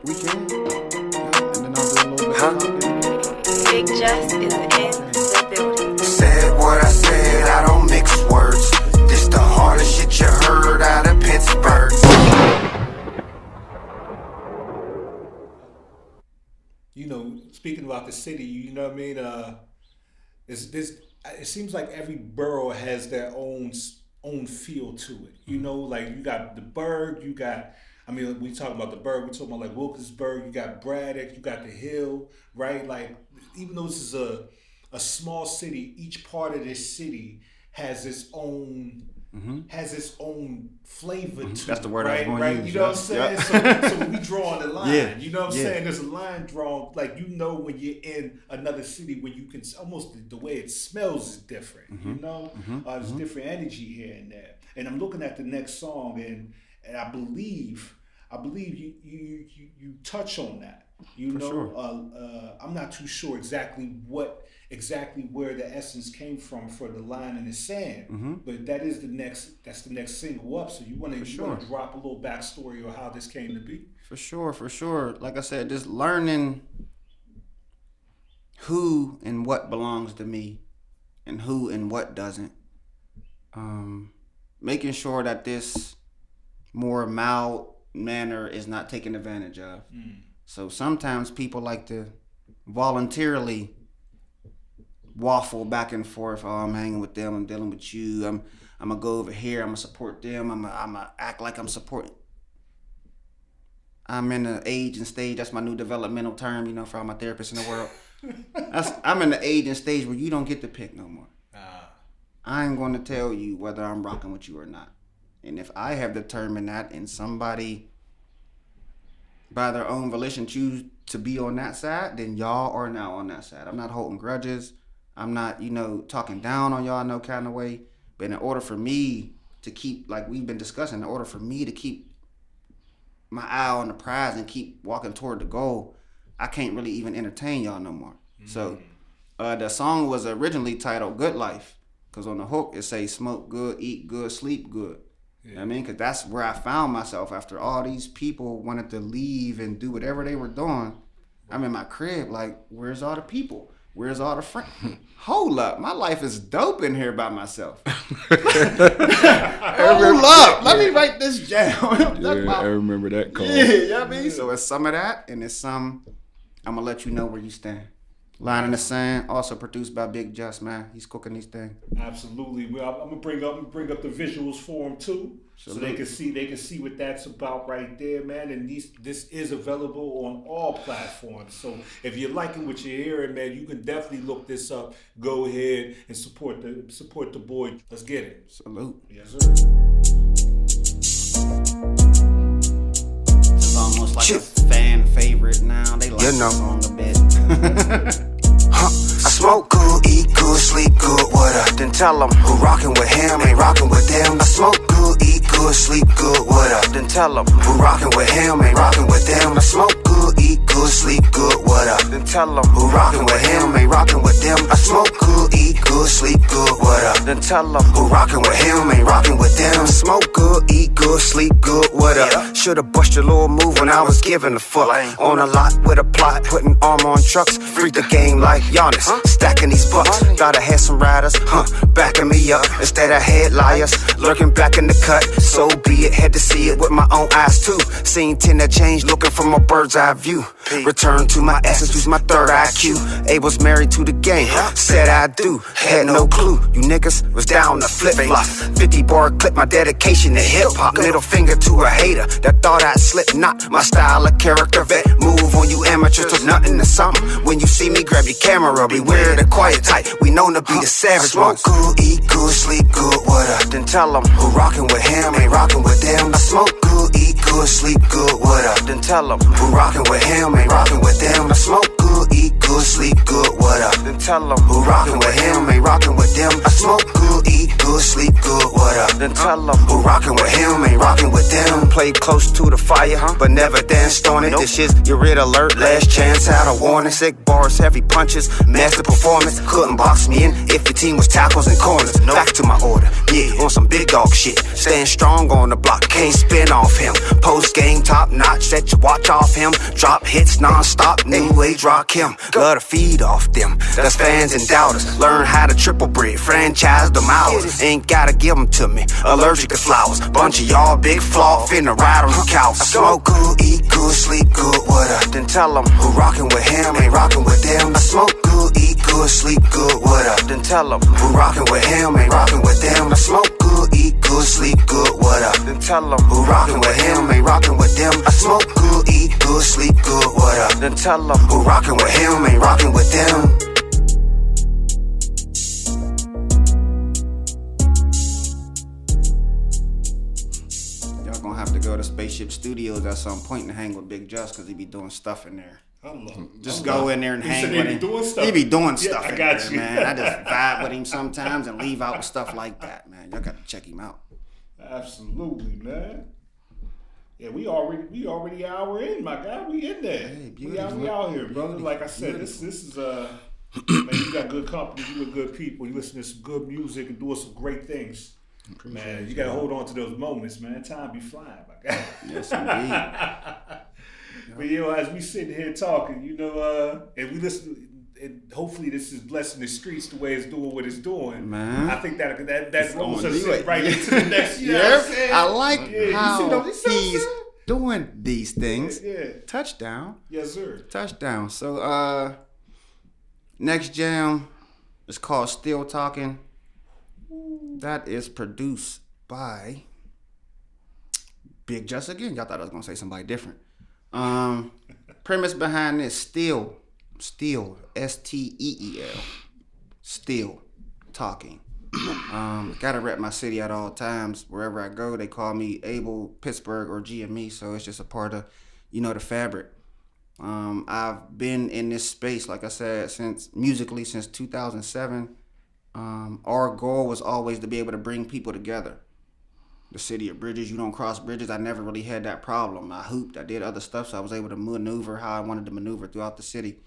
We can. Yeah. And then I'll do a little bit of Big Jus is in the building. Said what I said, I don't mix words. This the hardest shit you heard out of Pittsburgh. You know, speaking about the city, you know what I mean? It seems like every borough has their own feel to it. You know, like you got the Burgh, you got, I mean, we talking about the Burgh, we talking about like Wilkinsburg, you got Braddock, you got the Hill, right? Like, even though this is a small city, each part of this city has its own flavor to it. That's the word right? I was going right? to use. You know what I'm saying? Yep. So when we drawing the line, Yeah. you know what I'm Yeah. saying? There's a line drawn, like, you know, when you're in another city, when you can almost the way it smells is different. You know, there's different energy here and there. And I'm looking at the next song, and I believe you touch on that. You For know, sure. I'm not too sure exactly where the essence came from for the line in the sand, but that's the next single up. So you want to drop a little backstory or how this came to be? For sure. Like I said, just learning who and what belongs to me and who and what doesn't. Making sure that this more mild manner is not taken advantage of. So sometimes people like to voluntarily waffle back and forth. Oh, I'm hanging with them. I'm dealing with you. I'm gonna go over here. I'm gonna support them. I'm gonna act like I'm supporting. I'm in the age and stage. That's my new developmental term, you know, for all my therapists in the world. I'm in the age and stage where you don't get to pick no more. I ain't going to tell you whether I'm rocking with you or not. And if I have determined that and somebody by their own volition choose to be on that side, then y'all are now on that side. I'm not holding grudges. I'm not, talking down on y'all no kind of way. But in order for me to keep, like we've been discussing, in order for me to keep my eye on the prize and keep walking toward the goal, I can't really even entertain y'all no more. So the song was originally titled Good Life, because on the hook it says smoke good, eat good, sleep good. You know what I mean? Because that's where I found myself after all these people wanted to leave and do whatever they were doing. I'm in my crib like, where's all the people? Where's all the friends? Hold up, my life is dope in here by myself. Hold up, let me write this down. I remember that call. Yeah, you know what I mean? So it's some of that, and it's some, I'm going to let you know where you stand. Line in the Sand, also produced by Big Jus, man. He's cooking these things. Absolutely. Well, I'm gonna bring up the visuals for them too, so they can see what that's about right there, man. And this is available on all platforms. So if you're liking what you're hearing, man, you can definitely look this up. Go ahead and support the boy. Let's get it. Salute. Yes, sir. It's almost like a fan favorite now. They like the song a bit. I smoke good, eat good, sleep good, what up? Then tell them who rockin' with him ain't rockin' with them. I smoke good, eat good, sleep good, what up? Then tell them who rockin' with him ain't rockin' with them. I smoke good, eat good, sleep good, what up? Then tell them who rockin' with him ain't rockin' with them. I smoke good, eat good, sleep good, what up? Then tell them who rockin' with him ain't rockin' with them. Smoke good, eat good, sleep good, what up? Should've bust your little move when I was giving a fuck. On a lot with a plot, putting armor on trucks. Freak the game like Giannis, stacking these bucks. Thought I had some riders, backing me up. Instead I had liars, lurking back in the cut. So be it, had to see it with my own eyes too. Seen 10 that changed, looking from a bird's eye view. Return to my essence, use my third IQ. Abel's married to the game, said I do. Had no clue, you niggas was down to flip-flop. 50 bar clip, my dedication to hip-hop. Middle finger to a hater that thought I'd slip knot. My style of character vet, move on you amateurs, took nothing to something. When you see me, grab your camera, beware the quiet type. We known to be the savage ones. Smoke good, eat good, sleep good, what up? Then tell them who rockin' with him ain't rockin' with them. I smoke good, eat good, sleep good, what up? Then tell them who rockin' with him ain't rockin' with them. I smoke good, eat good, good, sleep good, what up? Then tell them who rockin' with him, ain't rockin' with them. I smoke good, eat good, sleep good, what up? Then tell them who rockin' with him, ain't rockin' with them. Play close to the fire, but never danced on it. This is your red alert, last chance, out of warning. Sick bars, heavy punches, master performance. Couldn't box me in if your team was tackles and corners. Back to my order, yeah, on some big dog shit. Staying strong on the block, can't spin off him. Post game, top notch, set your watch off him. Drop hits non-stop, new age rock him. Love to feed off them, that's fans and doubters. Learn how to triple breed, franchise them hours. Ain't gotta give them to me, allergic to flowers. Bunch of y'all big flaw, finna ride on the couch. I smoke good, eat good, sleep good, what up? Then tell them who rockin' with him, ain't rockin' with them. I smoke good, eat good, sleep good, what up? Then tell them who rockin' with him, ain't rockin' with them. I smoke good, eat good, sleep good, what up? Then tell them who rockin' with him, ain't rockin' with them. I smoke good, eat good, sleep good, what up? Then tell them who rockin' with him, ain't rockin' with them. Y'all gonna have to go to Spaceship Studios at some point and hang with Big Jus, because he be doing stuff in there. Just go in there and hang with him. He be doing stuff in there, man. I just vibe with him sometimes and leave out stuff like that, man. Y'all gotta check him out. Absolutely, man. Yeah, we already an hour in, my guy. We in there. Hey, we out here, brother. Like I said, this is man, you got good company, you with good people, you listen to some good music and doing some great things. Man, you gotta hold on to those moments, man. Time be flying, my guy. Yes, indeed. But as we sitting here talking, and we listen, and hopefully this is blessing the streets the way it's doing what it's doing. Man, I think that rolls us right into the next year. I like how he's doing these things. Yeah. Touchdown. Yes, sir. Touchdown. So next jam is called Still Talking. That is produced by Big Jus again. Y'all thought I was gonna say somebody different. Premise behind this, still, Steel, Still Talking. Gotta rep my city at all times. Wherever I go, they call me Able, Pittsburgh, or G.M.E. So it's just a part of, the fabric. I've been in this space, like I said, since 2007. Our goal was always to be able to bring people together. The city of bridges, you don't cross bridges. I never really had that problem. I hooped, I did other stuff, so I was able to maneuver how I wanted to maneuver throughout the city.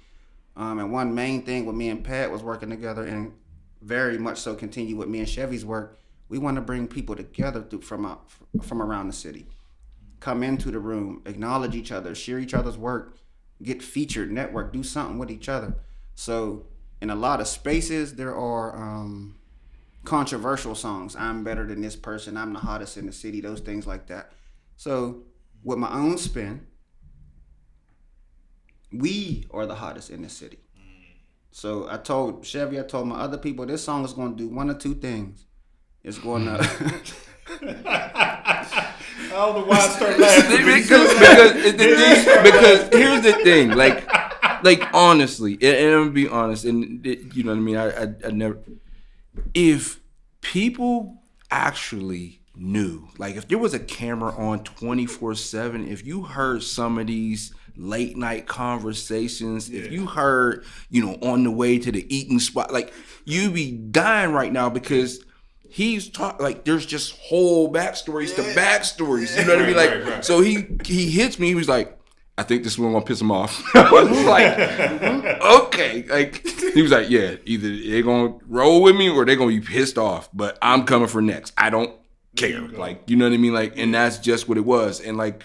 And one main thing with me and Pat was working together, and very much so continue with me and Chevy's work. We want to bring people together from around the city. Come into the room, acknowledge each other, share each other's work, get featured, network, do something with each other. So in a lot of spaces, there are controversial songs. I'm better than this person. I'm the hottest in the city. Those things like that. So with my own spin, we are the hottest in the city. So I told Chevy, I told my other people, this song is going to do one or two things. It's going to... I don't know why I started laughing. because here's the thing. Like honestly, and I'm going to be honest, and you know what I mean? I never... If people actually knew, like if there was a camera on 24/7, if you heard some of these late night conversations, if you heard, on the way to the eating spot, like you'd be dying right now because he's like there's just whole backstories to backstories. You know what I mean? Like right. So he hits me, he was like, I think this one gonna piss him off. I was like, okay. Like he was like, yeah, either they're gonna roll with me or they're gonna be pissed off. But I'm coming for next. I don't care. Like, you know what I mean? Like, and that's just what it was. And like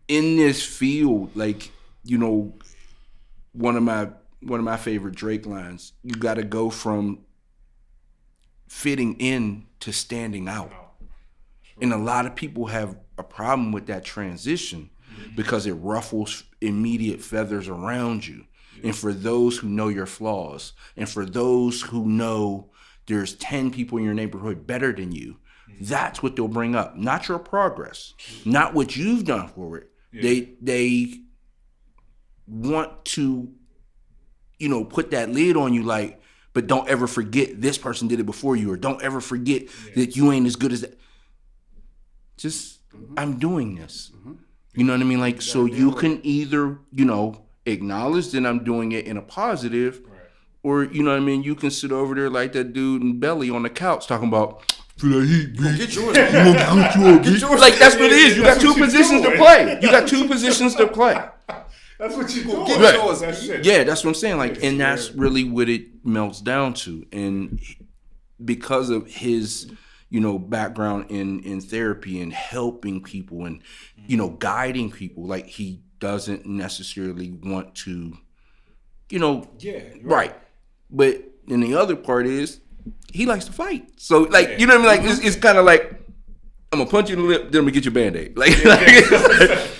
in this field, like, one of my favorite Drake lines, you gotta go from fitting in to standing out. And a lot of people have a problem with that transition, because it ruffles immediate feathers around you. And for those who know your flaws, and for those who know there's 10 people in your neighborhood better than you, that's what they'll bring up. Not your progress, not what you've done for it. Yeah. They want to, put that lid on you, like, but don't ever forget this person did it before you, or don't ever forget that you ain't as good as that. Just, I'm doing this. You know what I mean? Like, so you can either, acknowledge, then I'm doing it in a positive. Right. Or, you know what I mean? You can sit over there like that dude in Belly on the couch talking about, feel that heat, bitch. Get yours. Get yours. Like, that's what it is. You got two positions to play. You got two positions to play. That's what you do. Get yours. That's shit. Yeah, that's what I'm saying. Like, and that's really what it melts down to. And because of his, you know, background in therapy and helping people and, you know, guiding people, like, he doesn't necessarily want to, you know, right. But then the other part is he likes to fight. So, like, you know what I mean? Like, it's kind of like, I'm gonna punch you in the lip, then I'm gonna get your Band-Aid. Like,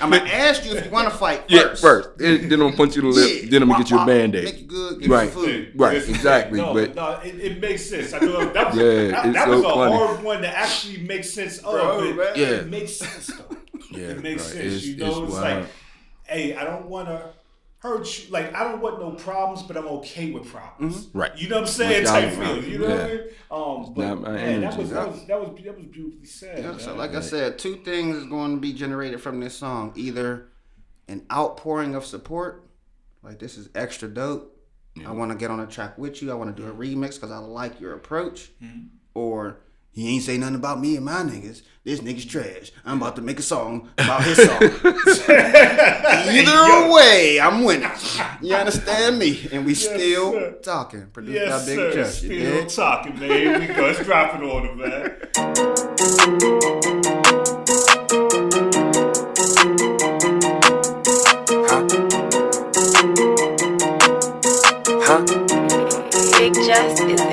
I'm gonna ask you if you want to fight first. Yeah, first. Then I'm gonna punch you in the lip, then I'm gonna get your Band-Aid. Make you good, give you food. Right, exactly. No, but it makes sense. I know that was, that was so a funny. hard one to actually make sense of. It makes sense though. It makes sense. You know, it's like, hey, I don't want to hurt you. Like, I don't want no problems, but I'm okay with problems. Right. You know what I'm saying? Type feel. You know what I mean? But man, that was beautifully said. Yeah, so like I said, two things is going to be generated from this song: either an outpouring of support, like this is extra dope. I want to get on a track with you. I want to do a remix because I like your approach. Or he ain't say nothing about me and my niggas. This nigga's trash. I'm about to make a song about his song. Either way, I'm winning. You understand me? And we still talking. Produced by Big Jus. Still talking, man. We go. Let's drop it on him, man. Big Jus is in the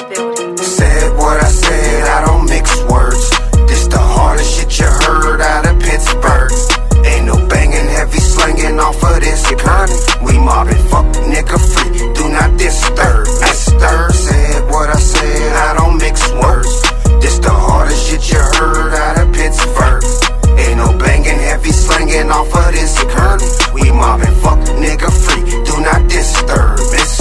building. Said what I said, I don't mix words. This the hardest shit you heard out of Pittsburgh. Ain't no banging, heavy slanging off of this gun. We mobbing, fuck nigga free, do not disturb. Mister said what I said, I don't mix words. This the hardest shit you heard out of Pittsburgh. Ain't no banging, heavy slanging off of this gun. We mobbing, fuck nigga free, do not disturb.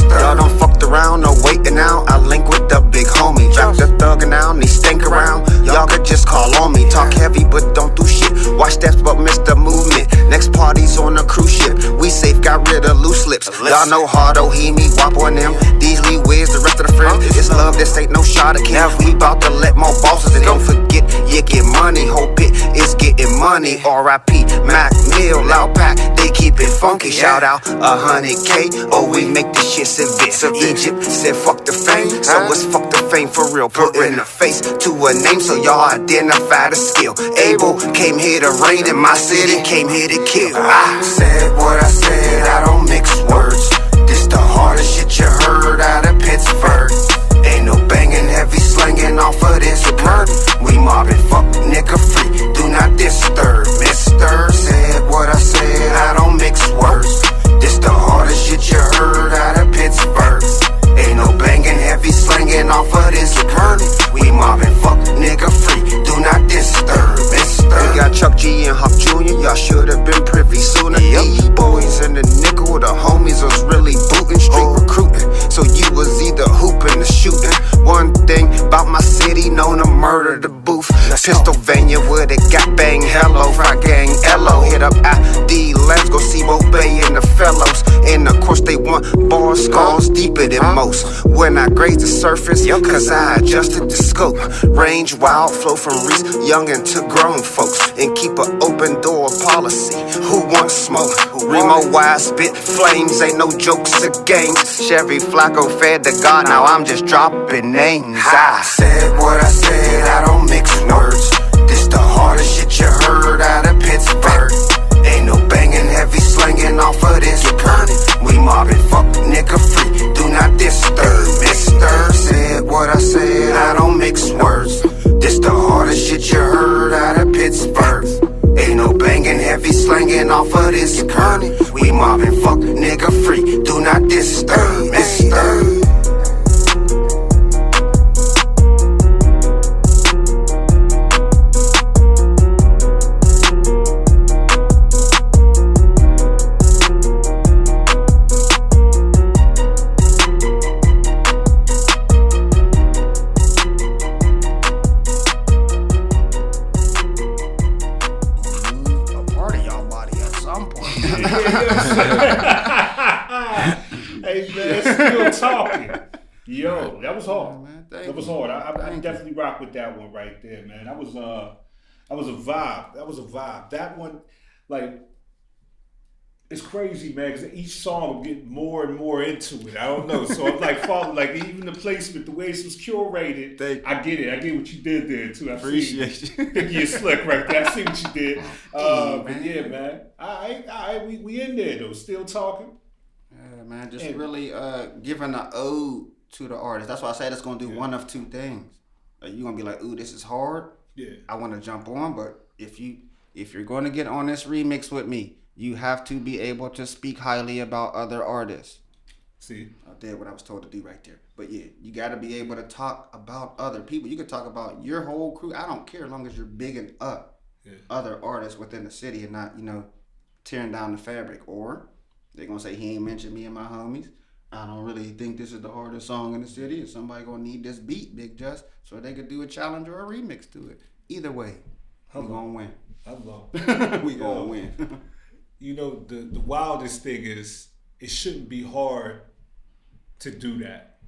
Y'all done fucked around, no waiting out. I link with the big homie. Drop the thuggin' out and he stink around. Y'all could just call on me. Talk heavy but don't do shit. Watch steps but miss the movement. Next party's on a cruise ship. We safe, got rid of loose lips. Y'all know Hardo, he, me, Wop on them. These Lee Wiz, the rest of the friends. It's love, this ain't no shot of kill. We bout to let more bosses and don't forget, you get money. Hope it is getting money. R.I.P. Mac Mill, Loud Pack, they keep it funky. Shout out 100K. Oh, we make this shit severe. Egypt said fuck the fame, so it's fuck the fame for real. Put in the face to a name so y'all identify the skill. Abel came here to reign in my city, came here to kill. I said what I said, I don't mix words. This the hardest shit you heard out of Pittsburgh. Ain't no banging, heavy slanging off of this gun. We mobbing, fuck nigga free, do not disturb. Mister said what I said, I don't mix words. This the hardest shit you heard out of Pittsburgh. Ain't no banging, heavy slanging off of this gun. We mobbing, fuck nigga free, do not disturb. Mister, we got Chuck G and Huck Jr. Y'all should have been privy sooner. You boys and the nickel, the homies was really booting, street recruiting. So you was either hooping or shooting. One thing about my city, known to murder the booth. Pennsylvania, where they got bang, hello, fry gang, LO. Hit up ID, let's go see Bo Bay and the fellows. And of course they want bars, scars deeper than most. When I graze the surface, cause I adjusted the scope. Range, wild flow from Reese, young and to grown folks. And keep an open door policy. Who wants smoke? Remo wide spit flames, ain't no jokes or games. Chevy Flacco fed to God, now I'm just dropping names. I said what I said, I don't mix words. This the hardest shit you heard out of Pittsburgh. Ain't no banging, heavy slanging off of this gun. We mobbing, fuck nigga free, do not disturb. Mister said what I said, I don't mix words. This the hardest shit you heard out of Pittsburgh. Ain't no banging, heavy slanging off of this gun. We mobbing, fuck nigga free, do not disturb. Mister. Hey man, still talking. Yo, that was hard. Yeah, man, That was hard. I definitely rock with that one right there, man. That was a vibe. That was a vibe. That one, like, it's crazy, man, because each song will get more and more into it. I don't know. So I'm like following, like, even the placement, the way this was curated. I get it. I get what you did there too. I Appreciate you. Think you're slick right there. I see what you did. But yeah, man. We in there though. Still talking. Yeah, man. Just really giving an ode to the artist. That's why I said it's gonna do one of two things. Like, you're gonna be like, ooh, this is hard. Yeah. I want to jump on, but if you're going to get on this remix with me, you have to be able to speak highly about other artists. See, I did what I was told to do right there. But yeah, you got to be able to talk about other people. You can talk about your whole crew. I don't care as long as you're bigging up other artists within the city and not, tearing down the fabric. Or they're going to say, he ain't mentioned me and my homies. I don't really think this is the hardest song in the city. And somebody going to need this beat, Big Jus, so they could do a challenge or a remix to it. Either way, we going to win. Hello. We going to win. The wildest thing is it shouldn't be hard to do that,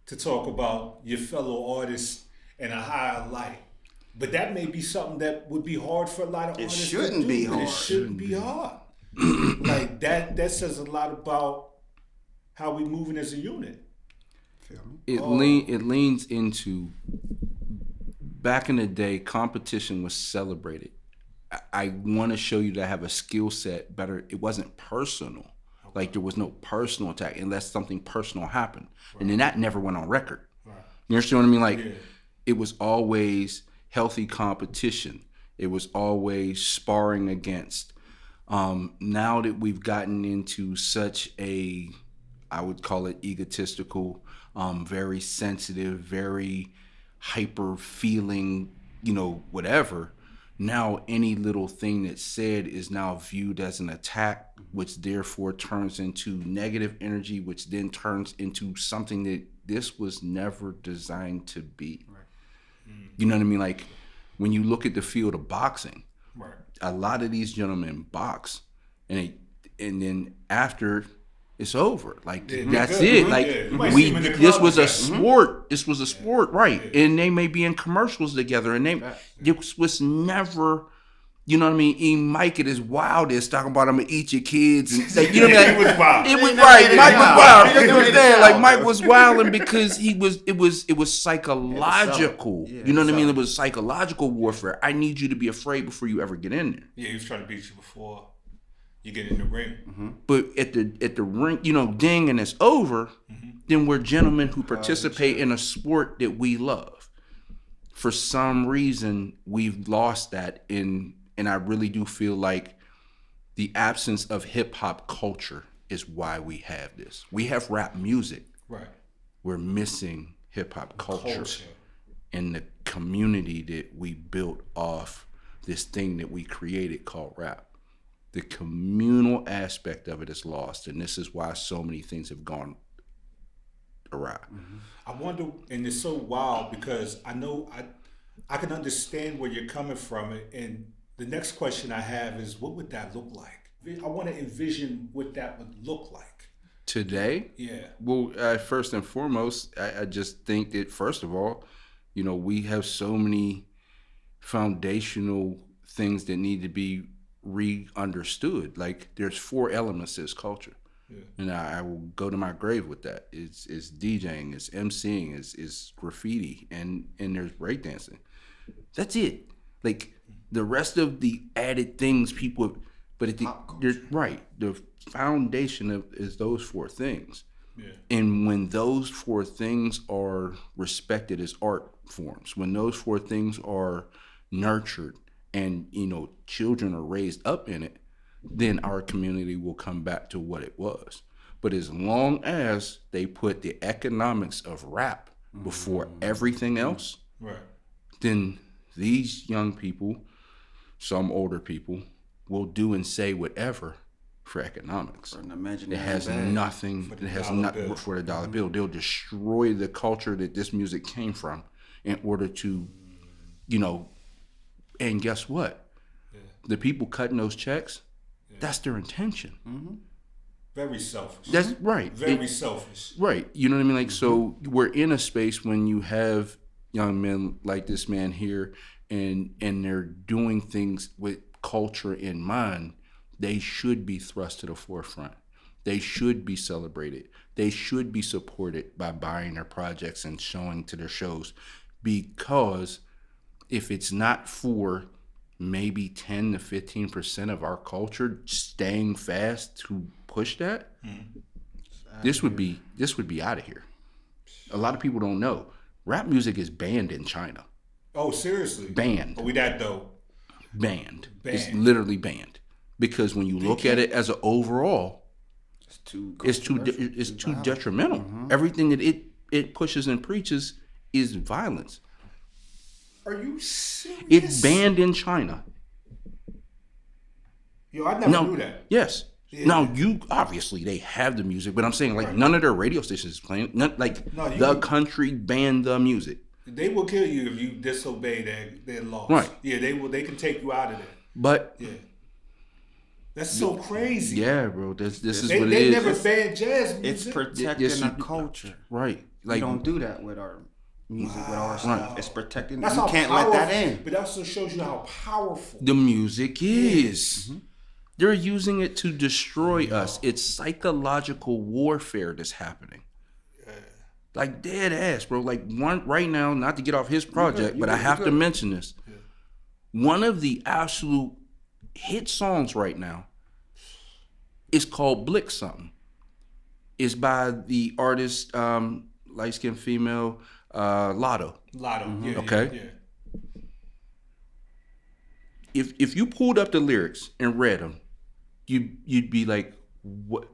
to talk about your fellow artists in a higher light. But that may be something that would be hard for a lot of artists. It shouldn't be hard. It shouldn't be hard. Like that says a lot about how we moving as a unit. Feel me? It leans into, back in the day, competition was celebrated. I want to show you that I have a skill set better. It wasn't personal. Okay. Like, there was no personal attack unless something personal happened. Right. And then that never went on record. Right. You understand what I mean? Like, It was always healthy competition. It was always sparring against. Now that we've gotten into such a, I would call it egotistical, very sensitive, very hyper feeling, whatever. Now any little thing that's said is now viewed as an attack, which therefore turns into negative energy, which then turns into something that this was never designed to be. Right. You know what I mean? Like, when you look at the field of boxing, right, a lot of these gentlemen box, and then after it's over, like that's it. Like this was a sport. This was a sport, right? And they may be in commercials together, and it was never. You know what I mean? Mike at his wildest, talking about I'm gonna eat your kids, and like, you know what I mean? It was wild. It was right. Mike was wild. You know what I'm saying? Like, Mike was wilding because it was psychological. You know what I mean? It was psychological warfare. I need you to be afraid before you ever get in there. Yeah, he was trying to beat you before you get in the ring. Mm-hmm. But at the ring, ding, and it's over. Mm-hmm. Then we're gentlemen who participate in a sport that we love. For some reason, we've lost that and I really do feel like the absence of hip hop culture is why we have this. We have rap music. Right. We're missing hip hop culture and the community that we built off this thing that we created called rap. The communal aspect of it is lost, and this is why so many things have gone awry. Mm-hmm. I wonder, and it's so wild because I know I can understand where you're coming from, and the next question I have is, what would that look like? I want to envision what that would look like. Today? Yeah. Well, first and foremost, I just think that, first of all, we have so many foundational things that need to be re-understood. Like, there's 4 elements to this culture. Yeah. And I will go to my grave with that. It's DJing, it's MCing, it's graffiti, and there's breakdancing. That's it. Like, the rest of the added things but you're right. The foundation is those 4 things. Yeah. And when those 4 things are respected as art forms, when those 4 things are nurtured and, children are raised up in it, then our community will come back to what it was. But as long as they put the economics of rap before everything else, right, then these young people, some older people, will do and say whatever for economics. It has nothing. It has nothing for the dollar bill. They'll destroy the culture that this music came from in order to, and guess what? Yeah. The people cutting those checks, That's their intention. Mm-hmm. Very selfish. That's right. Very selfish. Right. You know what I mean? Like, so we're in a space when you have young men like this man here, and they're doing things with culture in mind. They should be thrust to the forefront. They should be celebrated. They should be supported by buying their projects and showing to their shows, because if it's not for maybe 10 to 15% of our culture staying fast to push that, this would be out of here. A lot of people don't know. Rap music is banned in China. Oh, seriously? Banned. Are we that dope? Banned. It's literally banned. Because when you look at it as an overall, it's too detrimental. Everything that it pushes and preaches is violence. Are you serious? It's banned in China. Yo, I never knew that. Yes. Yeah. Now, obviously they have the music, but I'm saying like none of their radio stations is playing. The country banned the music. They will kill you if you disobey their laws. Right. Yeah, they will. They can take you out of there. But yeah, that's so crazy. Yeah, bro. This is what it is. They never banned jazz music. It's protecting a culture. Right. Like, we don't do that with our music, with our stuff. It's protecting. That's you can't let that in. But that also shows you how powerful the music is. Mm-hmm. They're using it to destroy us. It's psychological warfare that's happening. Like dead ass, bro. Like one right now, not to get off his project, but I have to mention this. Yeah. One of the absolute hit songs right now is called Blick Something. It's by the artist, light-skinned female, Lotto. Yeah. Okay. Yeah. If you pulled up the lyrics and read them, you'd be like, what?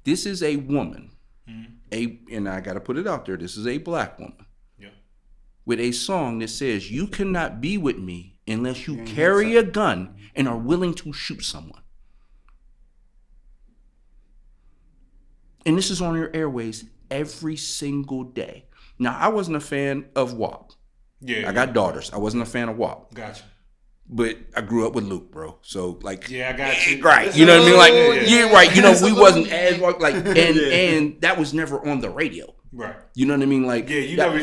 This is a woman. And I gotta put it out there, this is a black woman with a song that says, you cannot be with me unless you carry a gun and are willing to shoot someone. And this is on your airways every single day. Now, I wasn't a fan of WAP. I got daughters. I wasn't a fan of WAP. Gotcha. But I grew up with Luke, bro. So like, I got you. Right. You know what I mean? Like, right. You know, we wasn't as like, and that was never on the radio. Right. You know what I mean? Like, you never.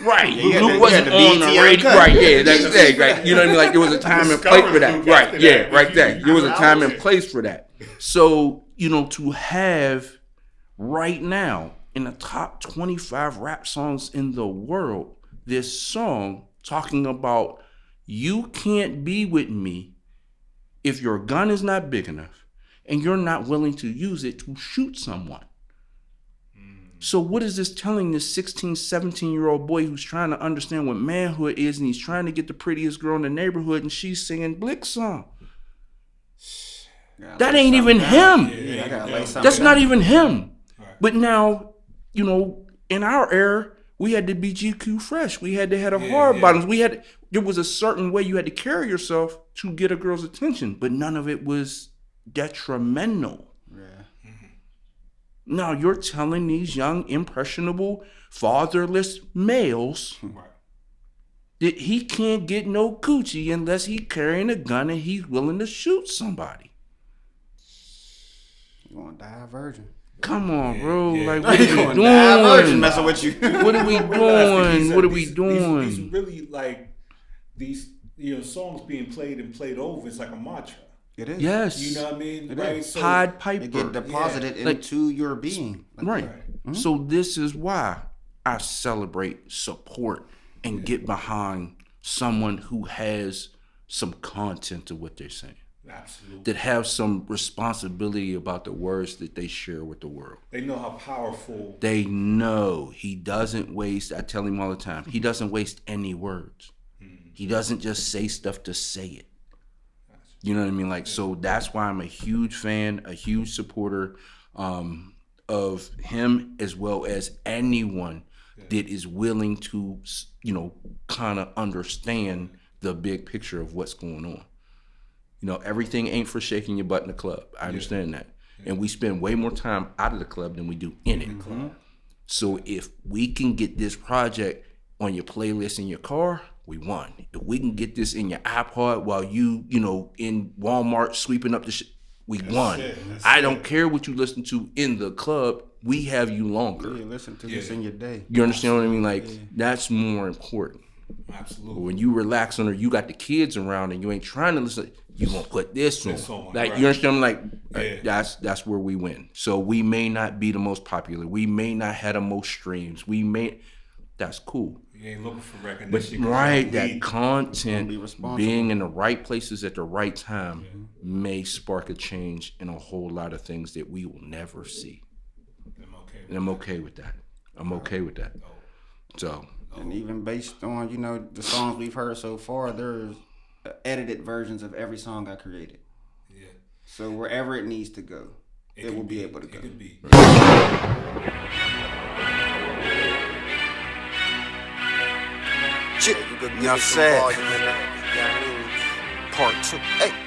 Right. Luke wasn't on the radio. Right. Yeah. That's the thing. Right. You know what I mean? Like, there was a time and place for that. Right. Yeah. Right there. There was a time and place for that. So, you know, to have right now in the top 25 rap songs in the world, this song talking about, you can't be with me if your gun is not big enough and you're not willing to use it to shoot someone. So what is this telling this 16, 17-year-old boy who's trying to understand what manhood is, and he's trying to get the prettiest girl in the neighborhood, and she's singing Blick song? That ain't even him. That's not even him. Right. But now, you know, in our era, we had to be GQ fresh. We had to have hard bottoms. There was a certain way you had to carry yourself to get a girl's attention, but none of it was detrimental. Yeah. Now you're telling these young, impressionable, fatherless males that he can't get no coochie unless he's carrying a gun and he's willing to shoot somebody. You gonna die a virgin. Come on, bro. Like, what are we doing? Messing with you. What are we doing? What are we doing? These really, like, these, you know, songs being played and played over. It's like a mantra. It is. Yes. You know what I mean? It right. Is. So Pied Piper. It get deposited into your being. Right. Mm-hmm. So this is why I celebrate, support, and get behind someone who has some content to what they're saying. Absolutely. That have some responsibility about the words that they share with the world. They know how powerful. They know. He doesn't waste, I tell him all the time, he doesn't waste any words. He doesn't just say stuff to say it. You know what I mean? Like, so that's why I'm a huge fan, a huge supporter of him, as well as anyone that is willing to, you know, kind of understand the big picture of what's going on. You know, everything ain't for shaking your butt in the club. I understand that. And we spend way more time out of the club than we do in it. Mm-hmm. So if we can get this project on your playlist in your car, we won. If we can get this in your iPod while you know, in Walmart sweeping up the shit, We won. I don't care what you listen to in the club. We have you longer. Yeah, listen to this in your day. You understand what I mean? Like, that's more important. Absolutely. When you relax on her, you got the kids around and you ain't trying to listen. You gonna put this on. Like, you understand? Like, that's where we win. So we may not be the most popular. We may not have the most streams. That's cool. You ain't looking for recognition. But that content being in the right places at the right time may spark a change in a whole lot of things that we will never see. I'm okay with that. I'm okay with that. So. And even based on, the songs we've heard so far, there's edited versions of every song I created. Yeah. So wherever it needs to go, it will be able to go. It could be. Enough said. Part 2. Hey.